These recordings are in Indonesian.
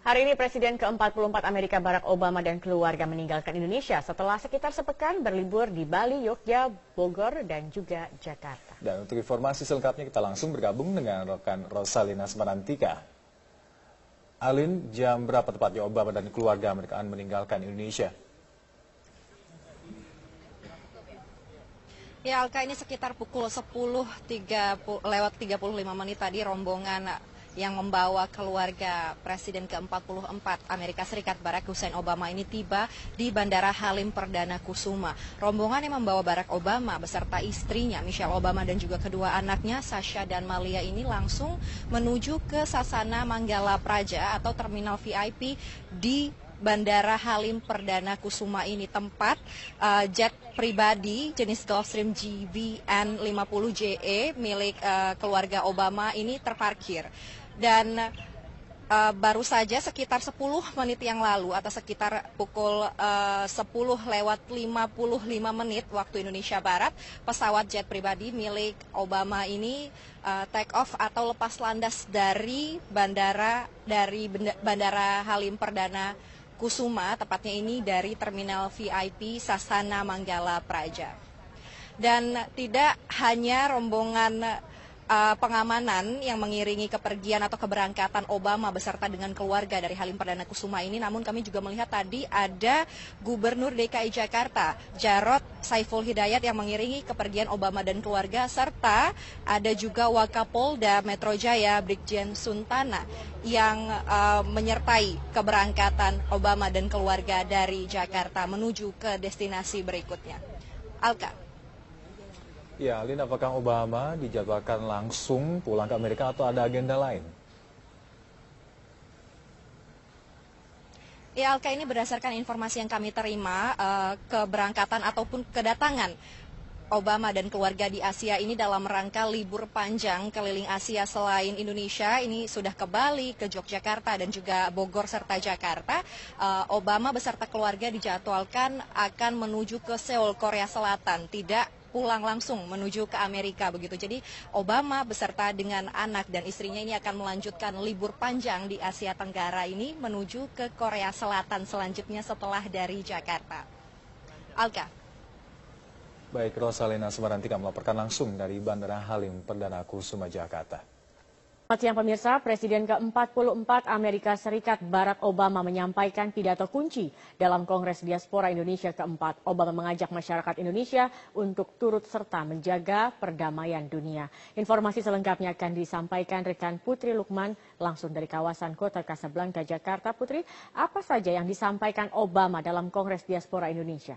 Hari ini Presiden ke-44 Amerika Barack Obama dan keluarga meninggalkan Indonesia setelah sekitar sepekan berlibur di Bali, Yogyakarta, Bogor, dan juga Jakarta. Dan untuk informasi selengkapnya kita langsung bergabung dengan rekan Rosalina Smarantika. Alin, jam berapa tepatnya Obama dan keluarga mereka meninggalkan Indonesia? Ya, Alka, ini sekitar pukul 10:35 tadi rombongan yang membawa keluarga Presiden ke-44 Amerika Serikat Barack Hussein Obama ini tiba di Bandara Halim Perdana Kusuma. Rombongan yang membawa Barack Obama beserta istrinya Michelle Obama dan juga kedua anaknya Sasha dan Malia ini langsung menuju ke Sasana Manggala Praja atau terminal VIP di Bandara Halim Perdana Kusuma ini, tempat jet pribadi jenis Gulfstream GVN 50JE milik keluarga Obama ini terparkir. Dan baru saja sekitar 10 menit yang lalu atau sekitar pukul 10:55 waktu Indonesia Barat, pesawat jet pribadi milik Obama ini take off atau lepas landas dari Bandara Halim Perdana Kusuma, tepatnya ini dari terminal VIP Sasana Manggala Praja. Dan tidak hanya rombongan pengamanan yang mengiringi kepergian atau keberangkatan Obama beserta dengan keluarga dari Halim Perdana Kusuma ini, namun kami juga melihat tadi ada Gubernur DKI Jakarta Jarod Saiful Hidayat yang mengiringi kepergian Obama dan keluarga, serta ada juga Wakapolda Metro Jaya Brigjen Suntana yang menyertai keberangkatan Obama dan keluarga dari Jakarta menuju ke destinasi berikutnya. Alka. Ya, Alin, apakah Obama dijadwalkan langsung pulang ke Amerika atau ada agenda lain? Ya, Alka, ini berdasarkan informasi yang kami terima, keberangkatan ataupun kedatangan Obama dan keluarga di Asia ini dalam rangka libur panjang keliling Asia selain Indonesia, ini sudah ke Bali, ke Yogyakarta, dan juga Bogor serta Jakarta. Obama beserta keluarga dijadwalkan akan menuju ke Seoul, Korea Selatan, tidak pulang langsung menuju ke Amerika begitu. Jadi Obama beserta dengan anak dan istrinya ini akan melanjutkan libur panjang di Asia Tenggara ini menuju ke Korea Selatan selanjutnya setelah dari Jakarta. Alka. Baik, Rosalina Smarantika melaporkan langsung dari Bandara Halim Perdana Kusuma, Jakarta. Selamat siang pemirsa, Presiden ke-44 Amerika Serikat Barack Obama menyampaikan pidato kunci dalam Kongres Diaspora Indonesia ke-4. Obama mengajak masyarakat Indonesia untuk turut serta menjaga perdamaian dunia. Informasi selengkapnya akan disampaikan rekan Putri Lukman langsung dari kawasan Kota Kasablanka, Jakarta. Putri, apa saja yang disampaikan Obama dalam Kongres Diaspora Indonesia?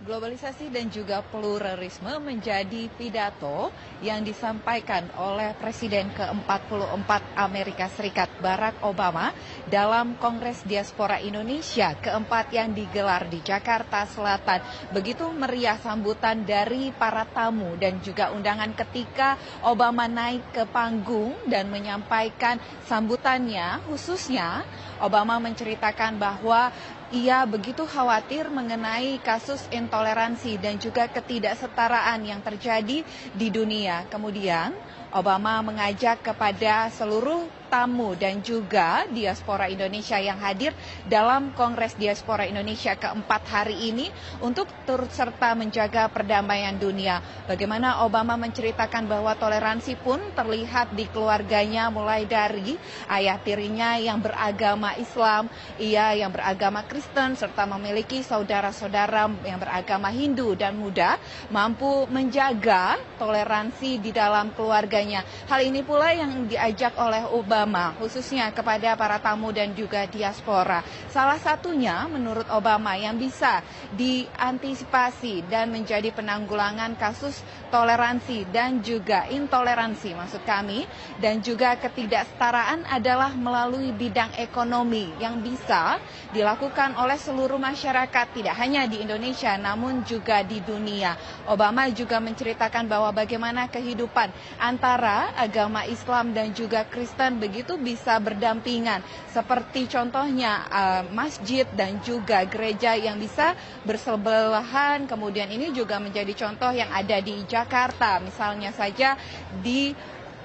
Globalisasi dan juga pluralisme menjadi pidato yang disampaikan oleh Presiden ke-44 Amerika Serikat Barack Obama dalam Kongres Diaspora Indonesia ke-4 yang digelar di Jakarta Selatan. Begitu meriah sambutan dari para tamu dan juga undangan ketika Obama naik ke panggung dan menyampaikan sambutannya. Khususnya Obama menceritakan bahwa ia begitu khawatir mengenai kasus intoleransi dan juga ketidaksetaraan yang terjadi di dunia. Kemudian Obama mengajak kepada seluruh tamu dan juga diaspora Indonesia yang hadir dalam Kongres Diaspora Indonesia ke-4 hari ini untuk turut serta menjaga perdamaian dunia. Bagaimana Obama menceritakan bahwa toleransi pun terlihat di keluarganya, mulai dari ayah tirinya yang beragama Islam, ia yang beragama Kristen, serta memiliki saudara-saudara yang beragama Hindu dan Buddha, mampu menjaga toleransi di dalam keluarganya. Hal ini pula yang diajak oleh Obama, khususnya kepada para tamu dan juga diaspora. Salah satunya menurut Obama yang bisa diantisipasi dan menjadi penanggulangan kasus toleransi dan juga intoleransi maksud kami, dan juga ketidaksetaraan adalah melalui bidang ekonomi yang bisa dilakukan oleh seluruh masyarakat, tidak hanya di Indonesia namun juga di dunia. Obama juga menceritakan bahwa bagaimana kehidupan antara agama Islam dan juga Kristen begitu bisa berdampingan, seperti contohnya masjid dan juga gereja yang bisa bersebelahan. Kemudian ini juga menjadi contoh yang ada di Jakarta, misalnya saja di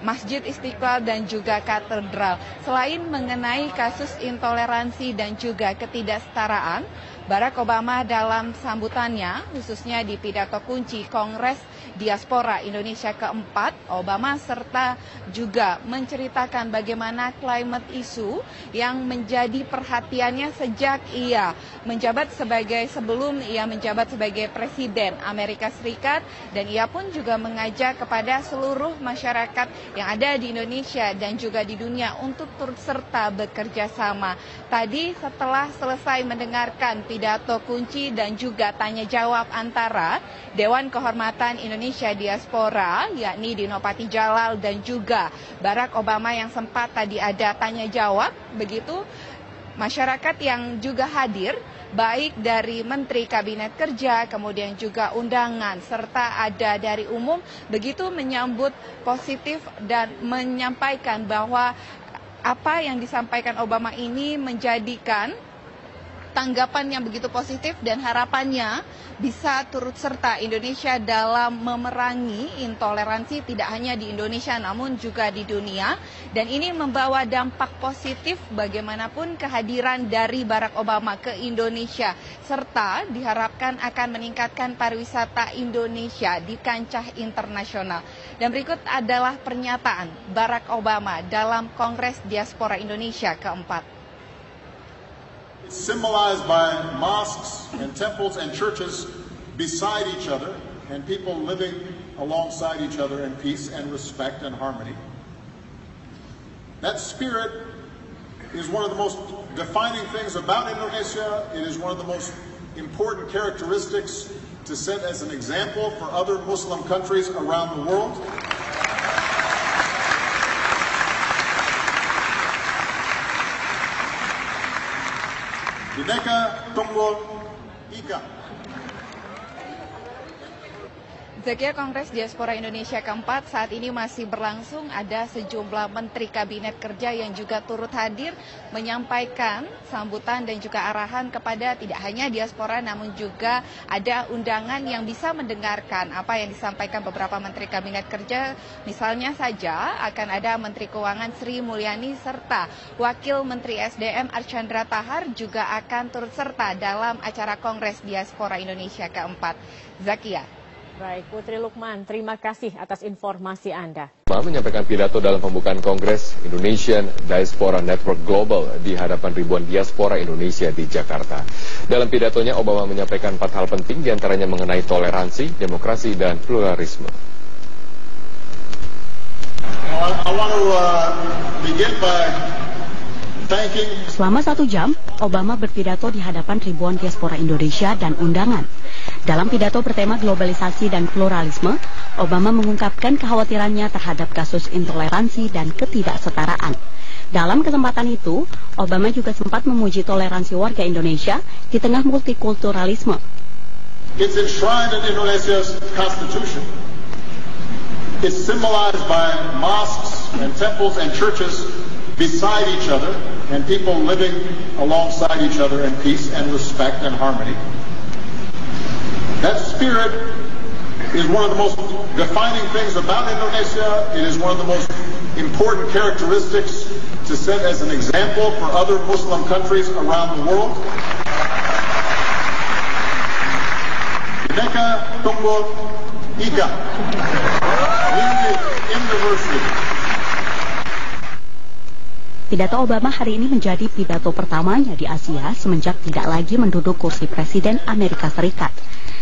Masjid Istiqlal dan juga katedral. Selain mengenai kasus intoleransi dan juga ketidaksetaraan, Barack Obama dalam sambutannya, khususnya di pidato kunci Kongres Diaspora Indonesia keempat, Obama serta juga menceritakan bagaimana climate issue yang menjadi perhatiannya sejak ia menjabat sebelum ia menjabat sebagai Presiden Amerika Serikat, dan ia pun juga mengajak kepada seluruh masyarakat yang ada di Indonesia dan juga di dunia untuk turut serta bekerja sama. Tadi setelah selesai mendengarkan pidato kunci dan juga tanya jawab antara Dewan Kehormatan Indonesia Diaspora, yakni Dino Patijalal dan juga Barack Obama yang sempat tadi ada tanya jawab, begitu masyarakat yang juga hadir, baik dari Menteri Kabinet Kerja, kemudian juga undangan, serta ada dari umum, begitu menyambut positif dan menyampaikan bahwa apa yang disampaikan Obama ini menjadikan tanggapan yang begitu positif dan harapannya bisa turut serta Indonesia dalam memerangi intoleransi tidak hanya di Indonesia namun juga di dunia, dan ini membawa dampak positif bagaimanapun kehadiran dari Barack Obama ke Indonesia, serta diharapkan akan meningkatkan pariwisata Indonesia di kancah internasional. Dan berikut adalah pernyataan Barack Obama dalam Kongres Diaspora Indonesia keempat. Symbolized by mosques and temples and churches beside each other and people living alongside each other in peace and respect and harmony. That spirit is one of the most defining things about Indonesia. It is one of the most important characteristics to set as an example for other Muslim countries around the world. Bhinneka Tunggal Ika. Zakia, Kongres Diaspora Indonesia keempat saat ini masih berlangsung. Ada sejumlah Menteri Kabinet Kerja yang juga turut hadir menyampaikan sambutan dan juga arahan kepada tidak hanya diaspora namun juga ada undangan yang bisa mendengarkan apa yang disampaikan beberapa Menteri Kabinet Kerja. Misalnya saja akan ada Menteri Keuangan Sri Mulyani serta Wakil Menteri SDM Archandra Tahar juga akan turut serta dalam acara Kongres Diaspora Indonesia keempat. Zakia. Baik, Putri Lukman, terima kasih atas informasi Anda. Menyampaikan pidato dalam pembukaan Kongres Indonesian Diaspora Network Global di hadapan ribuan diaspora Indonesia di Jakarta. Dalam pidatonya, Obama menyampaikan 4 hal penting, diantaranya mengenai toleransi, demokrasi, dan pluralisme. I want to begin by thanking. Selama 1 jam, Obama berpidato di hadapan ribuan diaspora Indonesia dan undangan. Dalam pidato bertema globalisasi dan pluralisme, Obama mengungkapkan kekhawatirannya terhadap kasus intoleransi dan ketidaksetaraan. Dalam kesempatan itu, Obama juga sempat memuji toleransi warga Indonesia di tengah multikulturalisme. It's enshrined in Indonesia's constitution. It's symbolized by mosques and temples and churches beside each other and people living alongside each other in peace and respect and harmony. That spirit is one of the most defining things about Indonesia. It is one of the most important characteristics to set as an example for other Muslim countries around the world. Bhinneka Tunggal Ika. In diversity. Pidato Obama hari ini menjadi pidato pertamanya di Asia semenjak tidak lagi menduduk kursi Presiden Amerika Serikat.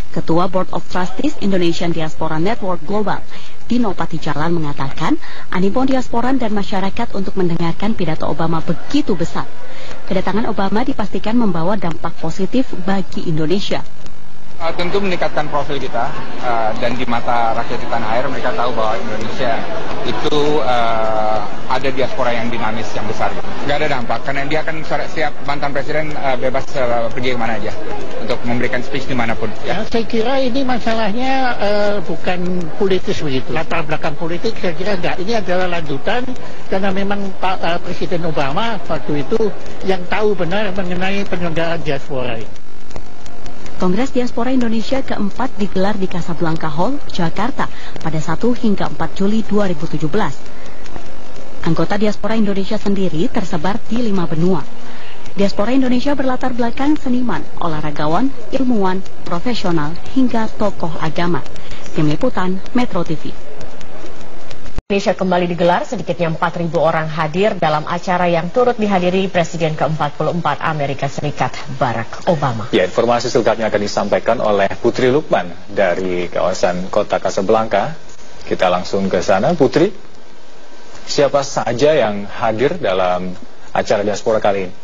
Ketua Board of Trustees Indonesian Diaspora Network Global, Dino Patijalal mengatakan, animo diaspora dan masyarakat untuk mendengarkan pidato Obama begitu besar. Kedatangan Obama dipastikan membawa dampak positif bagi Indonesia. Tentu meningkatkan profil kita dan di mata rakyat di tanah air mereka tahu bahwa Indonesia itu ada diaspora yang dinamis yang besar. Nggak ada dampak karena dia akan siap mantan presiden bebas pergi kemana aja untuk memberikan speech dimanapun. Ya, saya kira ini masalahnya bukan politis begitu. Latar belakang politik saya kira enggak. Ini adalah lanjutan karena memang Pak Presiden Obama waktu itu yang tahu benar mengenai penyelenggaraan diaspora ini. Kongres Diaspora Indonesia keempat digelar di Casablanca Hall, Jakarta pada 1 hingga 4 Juli 2017. Anggota diaspora Indonesia sendiri tersebar di 5 benua. Diaspora Indonesia berlatar belakang seniman, olahragawan, ilmuwan, profesional, hingga tokoh agama. Tim Liputan Metro TV. Indonesia kembali digelar, sedikitnya 4.000 orang hadir dalam acara yang turut dihadiri Presiden ke-44 Amerika Serikat, Barack Obama. Ya, informasi selengkapnya akan disampaikan oleh Putri Lukman dari kawasan Kota Casablanca. Kita langsung ke sana, Putri. Siapa saja yang hadir dalam acara diaspora kali ini?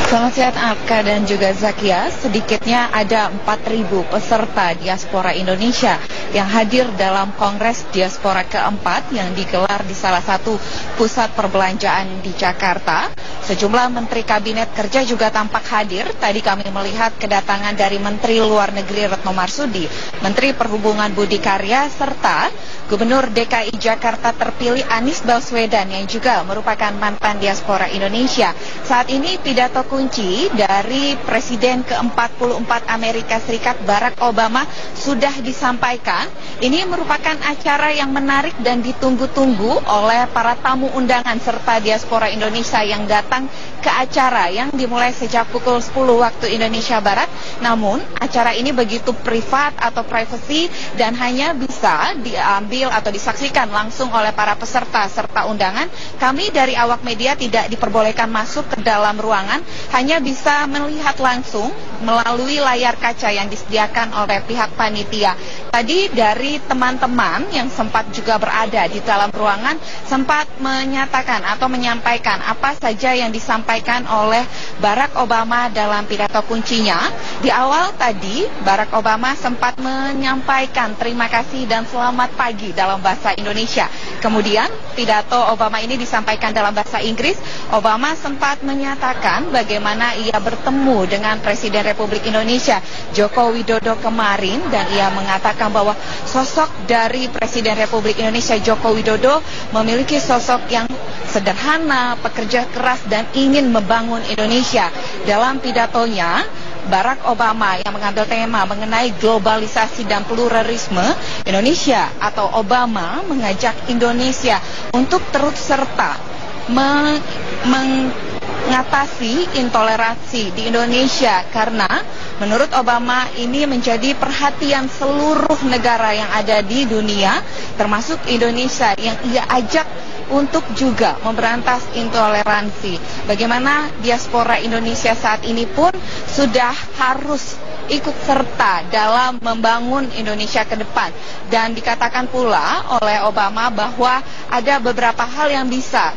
Selamat siang Arka dan juga Zakia. Sedikitnya ada 4.000 peserta diaspora Indonesia yang hadir dalam Kongres Diaspora keempat yang digelar di salah satu pusat perbelanjaan di Jakarta. Sejumlah Menteri Kabinet Kerja juga tampak hadir. Tadi kami melihat kedatangan dari Menteri Luar Negeri Retno Marsudi, Menteri Perhubungan Budi Karya, serta Gubernur DKI Jakarta terpilih Anies Baswedan yang juga merupakan mantan diaspora Indonesia. Saat ini pidato kunci dari Presiden ke-44 Amerika Serikat Barack Obama sudah disampaikan. Ini merupakan acara yang menarik dan ditunggu-tunggu oleh para tamu undangan serta diaspora Indonesia yang datang ke acara yang dimulai sejak pukul 10 waktu Indonesia Barat. Namun acara ini begitu privat atau privacy dan hanya bisa diambil atau disaksikan langsung oleh para peserta serta undangan. Kami dari awak media tidak diperbolehkan masuk ke dalam ruangan, hanya bisa melihat langsung melalui layar kaca yang disediakan oleh pihak panitia. Tadi dari teman-teman yang sempat juga berada di dalam ruangan sempat menyatakan atau menyampaikan apa saja yang disampaikan oleh Barack Obama dalam pidato kuncinya. Di awal tadi Barack Obama sempat menyampaikan terima kasih dan selamat pagi dalam bahasa Indonesia. Kemudian pidato Obama ini disampaikan dalam bahasa Inggris. Obama sempat menyatakan bagaimana ia bertemu dengan Presiden Republik Indonesia Joko Widodo kemarin, dan ia mengatakan bahwa sosok dari Presiden Republik Indonesia Joko Widodo memiliki sosok yang sederhana, pekerja keras, dan ingin membangun Indonesia. Dalam pidatonya, Barack Obama yang mengambil tema mengenai globalisasi dan pluralisme Indonesia atau Obama mengajak Indonesia untuk turut serta mengatasi intoleransi di Indonesia, karena menurut Obama ini menjadi perhatian seluruh negara yang ada di dunia, termasuk Indonesia yang ia ajak untuk juga memberantas intoleransi. Bagaimana diaspora Indonesia saat ini pun sudah harus ikut serta dalam membangun Indonesia ke depan. Dan dikatakan pula oleh Obama bahwa ada beberapa hal yang bisa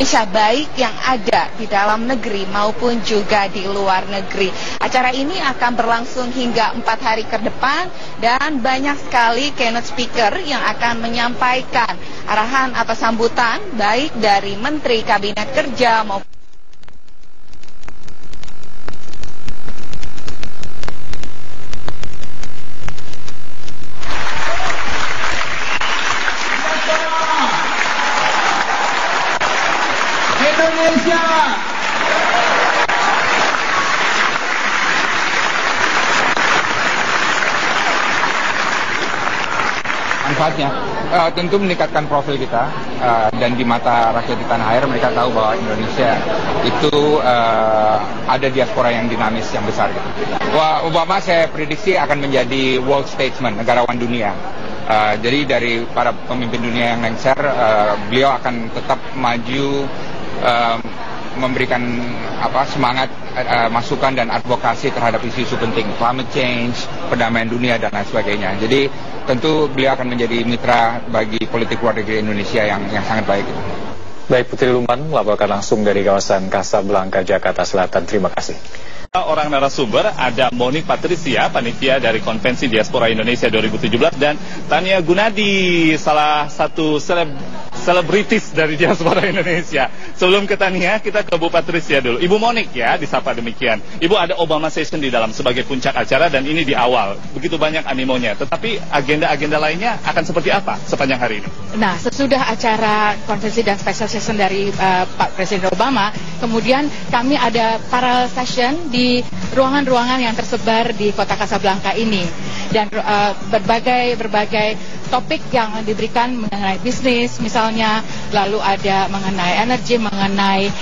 Indonesia baik yang ada di dalam negeri maupun juga di luar negeri. Acara ini akan berlangsung hingga 4 hari ke depan dan banyak sekali keynote speaker yang akan menyampaikan arahan atau sambutan baik dari Menteri Kabinet Kerja maupun Indonesia. Manfaatnya tentu meningkatkan profil kita, dan di mata rakyat di tanah air mereka tahu bahwa Indonesia itu ada diaspora yang dinamis yang besar gitu. Wah, Obama saya prediksi akan menjadi world statesman, negarawan dunia. Jadi dari para pemimpin dunia yang lengser, beliau akan tetap maju, memberikan semangat, masukan dan advokasi terhadap isu-isu penting, climate change, perdamaian dunia dan lain sebagainya. Jadi tentu beliau akan menjadi mitra bagi politik luar negeri Indonesia yang sangat baik. Baik, Putri Luman melaporkan langsung dari kawasan Casablanca, Jakarta Selatan. Terima kasih. Orang narasumber ada Monik Patricia, panitia dari Konvensi Diaspora Indonesia 2017, dan Tania Gunadi, salah satu selebritis dari Diaspora Indonesia. Sebelum ke Tania, kita ke Bu Patricia dulu. Ibu Monik ya, disapa demikian. Ibu, ada Obama Session di dalam sebagai puncak acara dan ini di awal. Begitu banyak animonya. Tetapi agenda-agenda lainnya akan seperti apa sepanjang hari ini? Nah, sesudah acara konvensi dan special session dari Pak Presiden Obama, kemudian kami ada parallel session di ruangan-ruangan yang tersebar di kota Casablanca ini. dan berbagai topik yang diberikan mengenai bisnis misalnya, lalu ada mengenai energi, mengenai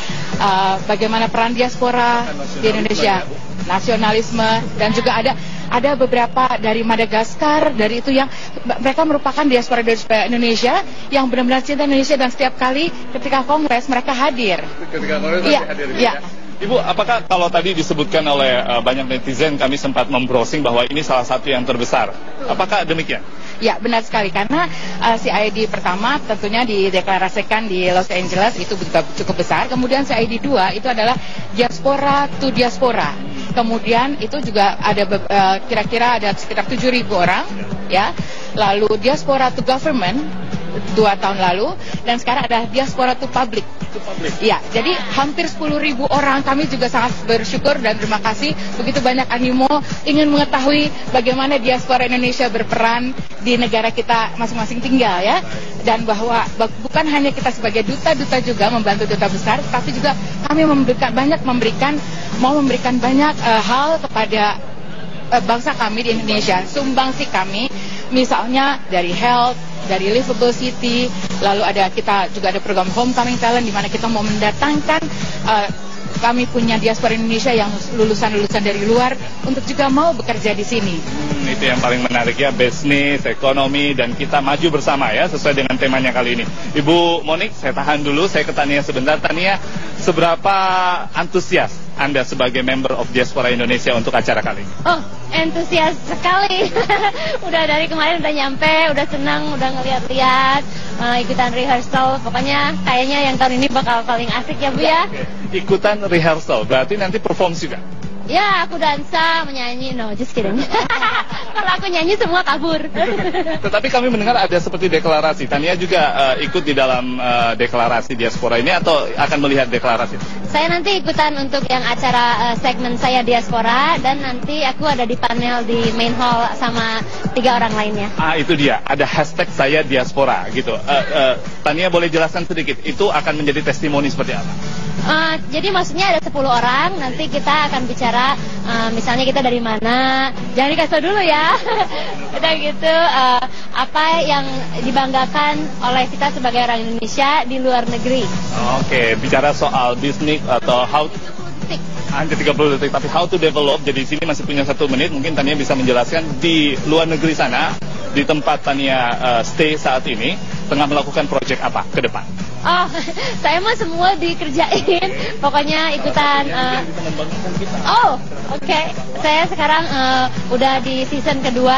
bagaimana peran diaspora di Indonesia, nasionalisme, dan juga ada beberapa dari Madagaskar, dari itu yang mereka merupakan diaspora Indonesia yang benar-benar cinta Indonesia, dan setiap kali ketika kongres mereka hadir. Ketika kongres hadir. Ya. Ibu, apakah kalau tadi disebutkan oleh banyak netizen, kami sempat membrowsing bahwa ini salah satu yang terbesar. Apakah demikian? Ya, benar sekali, karena CID pertama tentunya dideklarasikan di Los Angeles, itu cukup besar. Kemudian CID 2 itu adalah diaspora to diaspora. Kemudian itu juga ada kira-kira ada sekitar 7.000 orang, ya. Lalu diaspora to government 2 tahun lalu, dan sekarang ada diaspora to public. Ya, jadi hampir 10.000 orang. Kami juga sangat bersyukur dan terima kasih begitu banyak animo ingin mengetahui bagaimana diaspora Indonesia berperan di negara kita masing-masing tinggal, ya. Dan bahwa bukan hanya kita sebagai duta-duta juga membantu duta besar, tapi juga kami mau memberikan banyak hal kepada bangsa kami di Indonesia. Sumbangsi kami misalnya dari health, dari livable city, lalu kita juga ada program homecoming talent di mana kita mau mendatangkan kami punya diaspora Indonesia yang lulusan-lulusan dari luar untuk juga mau bekerja di sini. Itu yang paling menarik, ya, bisnis, ekonomi, dan kita maju bersama, ya, sesuai dengan temanya kali ini. Ibu Monik, saya tahan dulu, saya ke Tania sebentar. Tania, seberapa antusias Anda sebagai member of Diaspora Indonesia untuk acara kali ini? Oh, antusias sekali. Udah dari kemarin udah nyampe, udah senang, udah ngeliat-liat, ikutan rehearsal. Pokoknya kayaknya yang tahun ini bakal paling asik, ya Bu, ya. Ikutan rehearsal, berarti nanti perform juga? Ya, aku dansa, menyanyi, no, just kidding. Kalau aku nyanyi semua kabur. Tetapi kami mendengar ada seperti deklarasi. Tania juga ikut di dalam deklarasi diaspora ini atau akan melihat deklarasi? Saya nanti ikutan untuk yang acara segmen saya diaspora, dan nanti aku ada di panel di main hall sama 3 orang lainnya. Itu dia, ada hashtag saya diaspora gitu. Tania boleh jelaskan sedikit, itu akan menjadi testimoni seperti apa? Jadi maksudnya ada 10 orang, nanti kita akan bicara, misalnya kita dari mana, jangan dikasih tau dulu ya. Udah gitu, apa yang dibanggakan oleh kita sebagai orang Indonesia di luar negeri. Oke, bicara soal bisnis atau how hanya 30 detik, tapi how to develop. Jadi di sini masih punya 1 menit, mungkin Tania bisa menjelaskan di luar negeri sana, di tempat Tania stay saat ini, tengah melakukan proyek apa ke depan? Oh, saya mah semua dikerjain, pokoknya ikutan. Oke. Saya sekarang udah di season kedua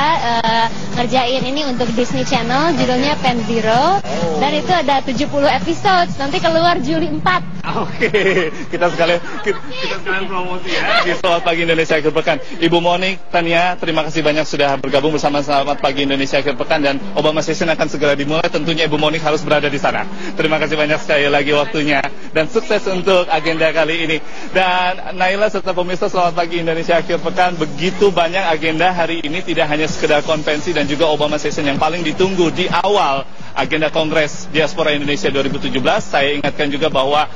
ngerjain ini untuk Disney Channel, judulnya Pen Zero, dan itu ada 70 episodes, nanti keluar Juli 4. Oke, kita sekalian promosi, ya, di Selamat Pagi Indonesia Akhir Pekan. Ibu Monik, Tania, terima kasih banyak sudah bergabung bersama Selamat Pagi Indonesia Akhir Pekan, dan Obama Session akan segera dimulai. Tentunya Ibu Monik harus berada di sana. Terima kasih banyak sekali lagi waktunya, dan sukses untuk agenda kali ini. Dan Naila serta pemirsa Selamat Pagi Indonesia Akhir Pekan, begitu banyak agenda hari ini, tidak hanya sekedar konvensi dan juga Obama Session yang paling ditunggu di awal agenda Kongres Diaspora Indonesia 2017. Saya ingatkan juga bahwa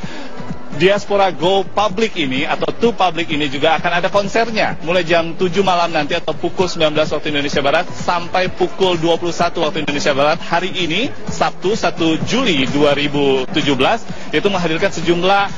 Diaspora Go Public ini atau To Public ini juga akan ada konsernya mulai jam 7 malam nanti atau pukul 19 waktu Indonesia Barat sampai pukul 21 waktu Indonesia Barat hari ini, Sabtu 1 Juli 2017, yaitu menghadirkan sejumlah